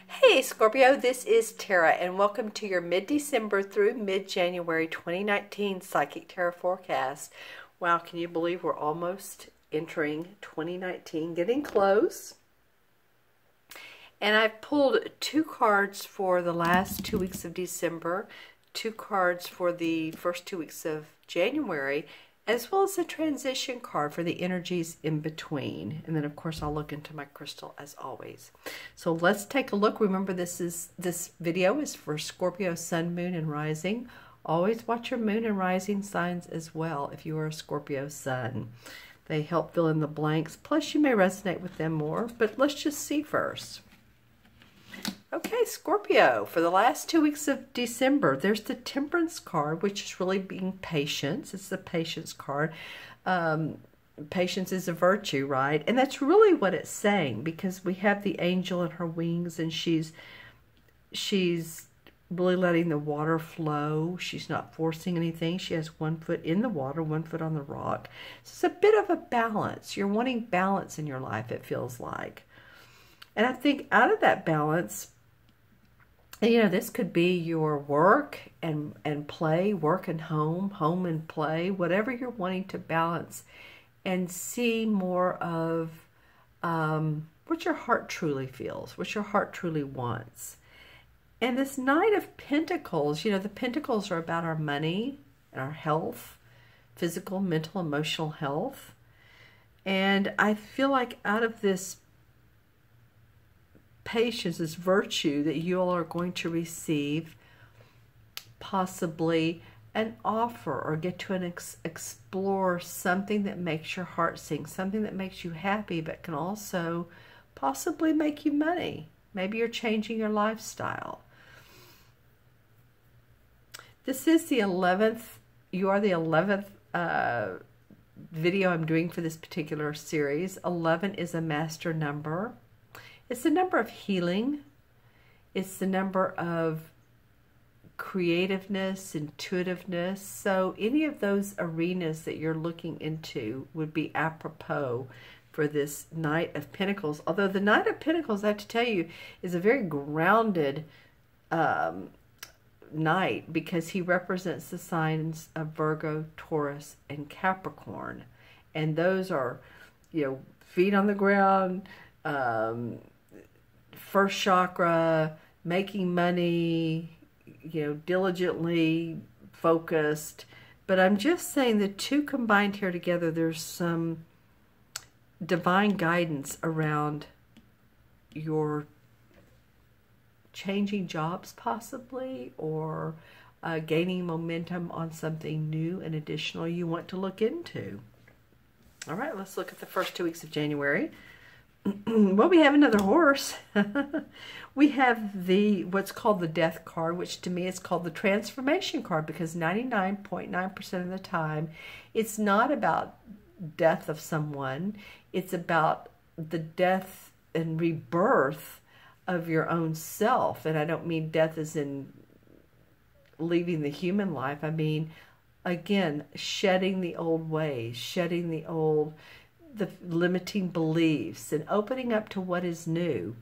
Hey Scorpio, this is Tara and welcome to your mid-December through mid-January 2019 Psychic Tarot forecast. Wow, can you believe we're almost entering 2019, getting close? And I've pulled two cards for the last 2 weeks of December, two cards for the first 2 weeks of January, as well as a transition card for the energies in between. And then of course I'll look into my crystal as always. So let's take a look. Remember, this video is for Scorpio Sun, Moon, and Rising. Always watch your Moon and Rising signs as well if you are a Scorpio Sun. They help fill in the blanks. Plus you may resonate with them more, but let's just see first. Okay, Scorpio, for the last 2 weeks of December, there's the Temperance card, which is really being patient. It's the Patience card. Patience is a virtue, right? And that's really what it's saying, because we have the angel and her wings, and she's really letting the water flow. She's not forcing anything. She has 1 foot in the water, 1 foot on the rock. So it's a bit of a balance. You're wanting balance in your life, it feels like. And I think out of that balance, you know, this could be your work and play, work and home, home and play, whatever you're wanting to balance and see more of what your heart truly feels, what your heart truly wants. And this Knight of Pentacles, you know, the Pentacles are about our money and our health, physical, mental, emotional health. And I feel like out of this patience, this virtue, that you all are going to receive possibly an offer or get to explore something that makes your heart sing, something that makes you happy, but can also possibly make you money. Maybe you're changing your lifestyle. This is the 11th, you are the 11th video I'm doing for this particular series. 11 is a master number. It's the number of healing. It's the number of creativeness, intuitiveness. So any of those arenas that you're looking into would be apropos for this Knight of Pentacles. Although the Knight of Pentacles, I have to tell you, is a very grounded knight, because he represents the signs of Virgo, Taurus, and Capricorn. And those are, you know, feet on the ground, first chakra, making money, you know, diligently focused. But I'm just saying the two combined here together, there's some divine guidance around your changing jobs possibly, or gaining momentum on something new and additional you want to look into. All right, let's look at the first 2 weeks of January. Well, we have another horse. We have the what's called the Death card, which to me is called the Transformation card, because 99.9% of the time it's not about death of someone. It's about the death and rebirth of your own self. And I don't mean death as in leaving the human life. I mean, again, shedding the old ways, shedding the limiting beliefs, and opening up to what is new.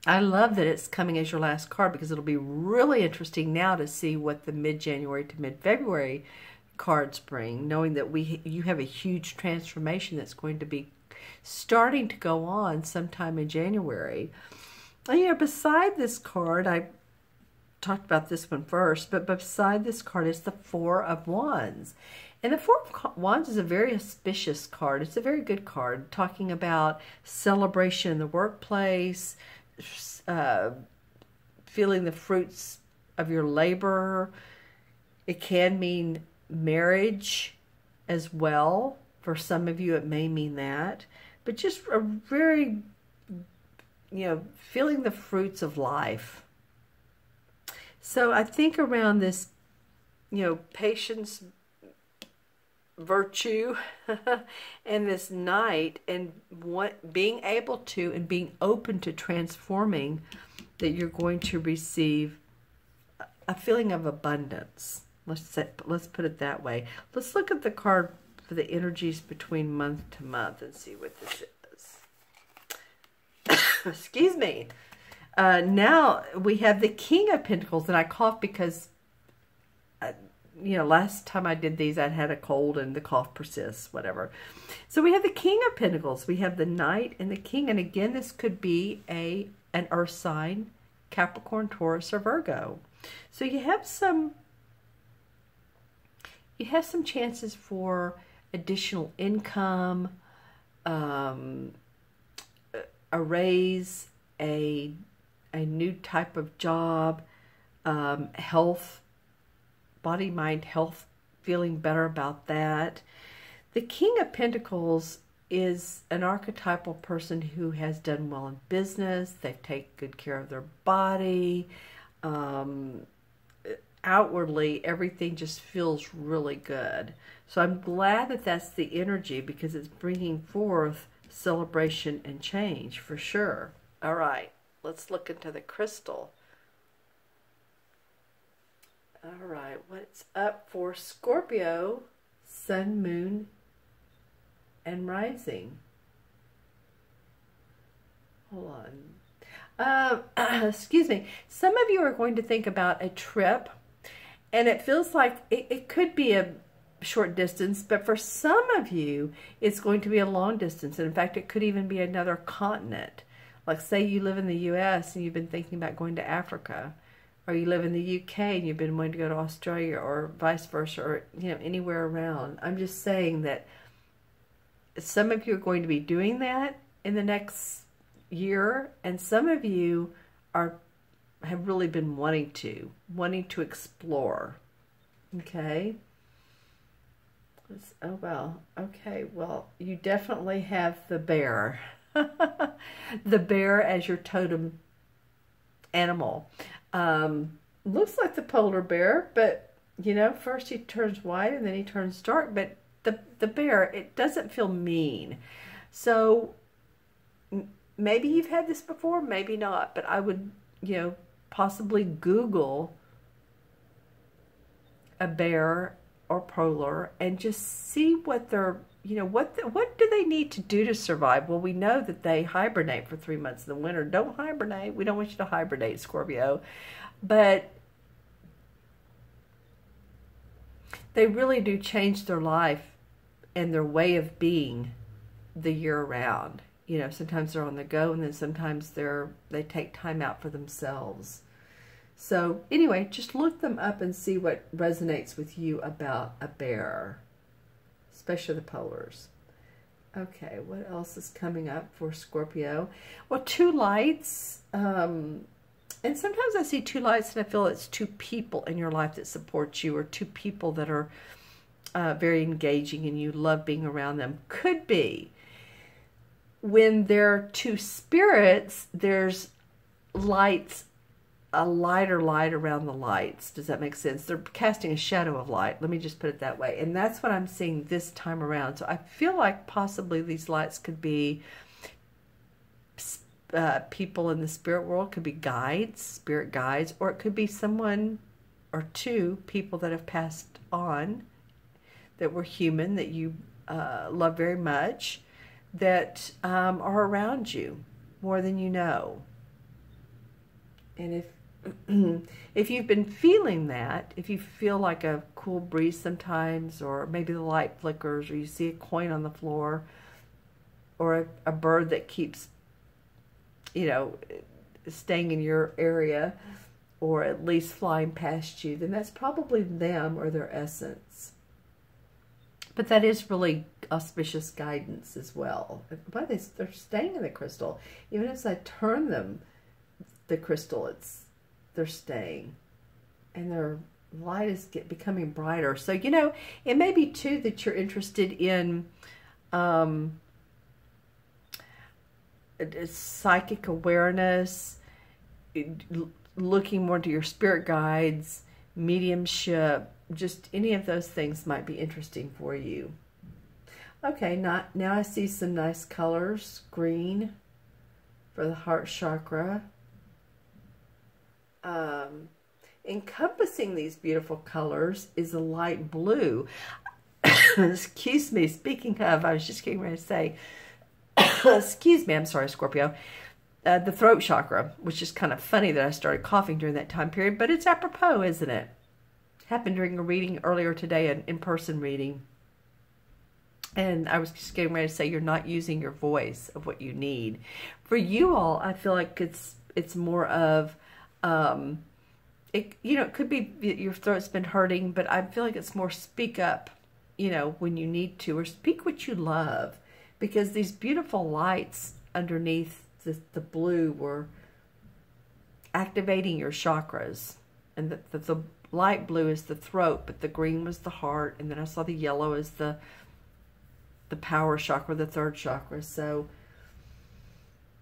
I love that it's coming as your last card, because it'll be really interesting now to see what the mid-January to mid-February cards bring, knowing that you have a huge transformation that's going to be starting to go on sometime in January. And, you know, beside this card, I talked about this one first, but beside this card is the Four of Wands. And the Four of Wands is a very auspicious card. It's a very good card, talking about celebration in the workplace, feeling the fruits of your labor. It can mean marriage as well. For some of you, it may mean that. But just a very, you know, feeling the fruits of life. So I think around this, you know, patience, virtue, and this Knight, and being able to and being open to transforming, that you're going to receive a feeling of abundance. Let's put it that way. Let's look at the card for the energies between month to month and see what this is. Excuse me. Now we have the King of Pentacles, and I cough because, you know, last time I did these, I'd had a cold and the cough persists, whatever. So we have the King of Pentacles. We have the Knight and the King. And again, this could be an earth sign, Capricorn, Taurus, or Virgo. So you have some chances for additional income, a raise, a new type of job, health, body, mind, health, feeling better about that. The King of Pentacles is an archetypal person who has done well in business. They take good care of their body. Outwardly, everything just feels really good. So I'm glad that that's the energy, because it's bringing forth celebration and change for sure. All right, let's look into the crystal. All right, what's up for Scorpio, Sun, Moon, and Rising? Hold on. Excuse me. Some of you are going to think about a trip, and it feels like it could be a short distance, but for some of you, it's going to be a long distance. And in fact, it could even be another continent. Like say you live in the U.S. and you've been thinking about going to Africa, or you live in the U.K. and you've been wanting to go to Australia, or vice versa, or you know, anywhere around. I'm just saying that some of you are going to be doing that in the next year, and some of you have really been wanting to explore. Okay. Oh well. Okay. Well, you definitely have the bear. The bear as your totem animal. Looks like the polar bear, but you know, first he turns white and then he turns dark. But the bear, it doesn't feel mean. So maybe you've had this before, maybe not. But I would, you know, possibly Google a bear or polar and just see what they're, you know, what do they need to do to survive? Well, we know that they hibernate for 3 months in the winter. Don't hibernate. We don't want you to hibernate, Scorpio. But they really do change their life and their way of being the year round. You know, sometimes they're on the go, and then sometimes they take time out for themselves. So anyway, just look them up and see what resonates with you about a bear, especially the polars. Okay, what else is coming up for Scorpio? Well, two lights. And sometimes I see two lights and I feel it's two people in your life that support you, or two people that are very engaging and you love being around them. Could be. When there are two spirits, there's lights, a lighter light around the lights. Does that make sense? They're casting a shadow of light. Let me just put it that way. And that's what I'm seeing this time around. So I feel like possibly these lights could be people in the spirit world, could be guides, spirit guides, or it could be someone or two people that have passed on that were human, that you love very much, that are around you more than you know. And if you've been feeling that, if you feel like a cool breeze sometimes, or maybe the light flickers, or you see a coin on the floor, or a bird that keeps, you know, staying in your area, or at least flying past you, then that's probably them or their essence. But that is really auspicious guidance as well. But they're staying in the crystal. Even as I turn them, the crystal, they're staying. And their light is becoming brighter. So, you know, it may be too that you're interested in psychic awareness, looking more into your spirit guides, mediumship. Just any of those things might be interesting for you. Okay, now I see some nice colors. Green for the heart chakra. Encompassing these beautiful colors is a light blue. Excuse me, speaking of, I was just getting ready to say, excuse me, I'm sorry, Scorpio. the throat chakra, which is kind of funny that I started coughing during that time period, but it's apropos, isn't it? Happened during a reading earlier today, an in-person reading. And I was just getting ready to say you're not using your voice of what you need. For you all, I feel like it's more of, it could be your throat's been hurting, but I feel like it's more speak up, when you need to, or speak what you love. Because these beautiful lights underneath the blue were activating your chakras. And the light blue is the throat, but the green was the heart. And then I saw the yellow as the power chakra, the third chakra. So,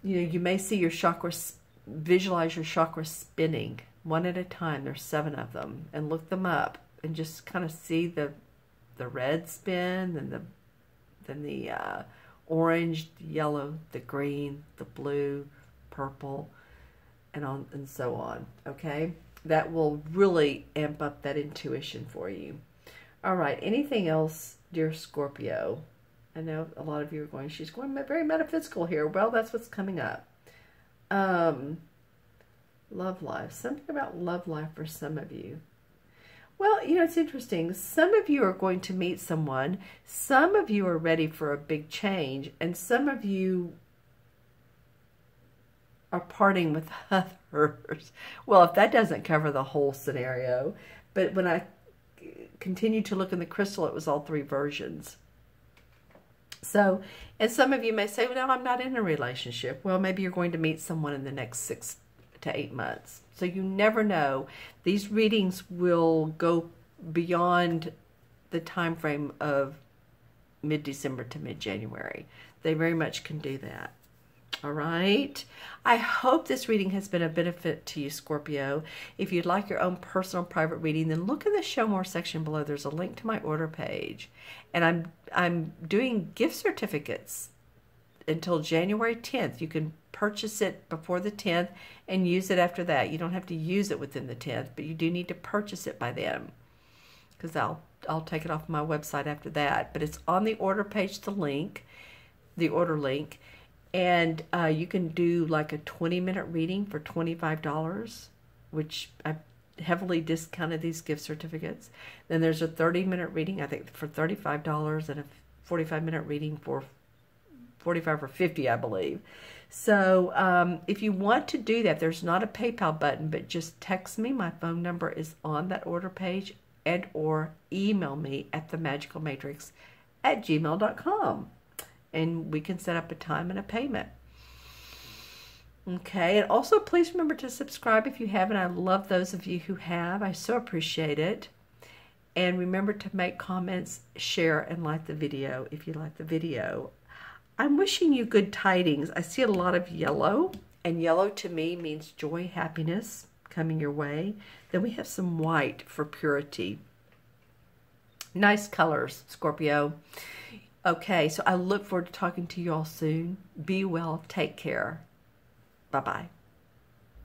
you may see your chakras, visualize your chakras spinning one at a time. There's 7 of them, and look them up and just kind of see the red spin, then the orange, the yellow, the green, the blue, purple, and so on. Okay, that will really amp up that intuition for you. All right, anything else, dear Scorpio? I know a lot of you are going, she's going very metaphysical here. Well, that's what's coming up. Love life. Something about love life for some of you. Well, it's interesting. Some of you are going to meet someone. Some of you are ready for a big change. And some of you are parting with others. Well, if that doesn't cover the whole scenario. But when I continued to look in the crystal, it was all 3 versions. So, and some of you may say, well, no, I'm not in a relationship. Well, maybe you're going to meet someone in the next 6 to 8 months. So you never know. These readings will go beyond the time frame of mid-December to mid-January. They very much can do that. All right. I hope this reading has been a benefit to you, Scorpio. If you'd like your own personal private reading, then look in the Show More section below. There's a link to my order page. And I'm doing gift certificates until January 10th. You can purchase it before the 10th and use it after that. You don't have to use it within the 10th, but you do need to purchase it by then, because I'll take it off my website after that. But it's on the order page, the order link. And you can do like a 20-minute reading for $25, which I heavily discounted these gift certificates. Then there's a 30-minute reading, I think, for $35, and a 45-minute reading for $45 or $50, I believe. So if you want to do that, there's not a PayPal button, but just text me. My phone number is on that order page, and or email me at themagicalmatrix@gmail.com. And we can set up a time and a payment. Okay, and also please remember to subscribe if you haven't. I love those of you who have. I so appreciate it. And remember to make comments, share, and like the video if you like the video. I'm wishing you good tidings. I see a lot of yellow, and yellow to me means joy, happiness coming your way. Then we have some white for purity. Nice colors, Scorpio. Okay, so I look forward to talking to you all soon. Be well. Take care. Bye-bye.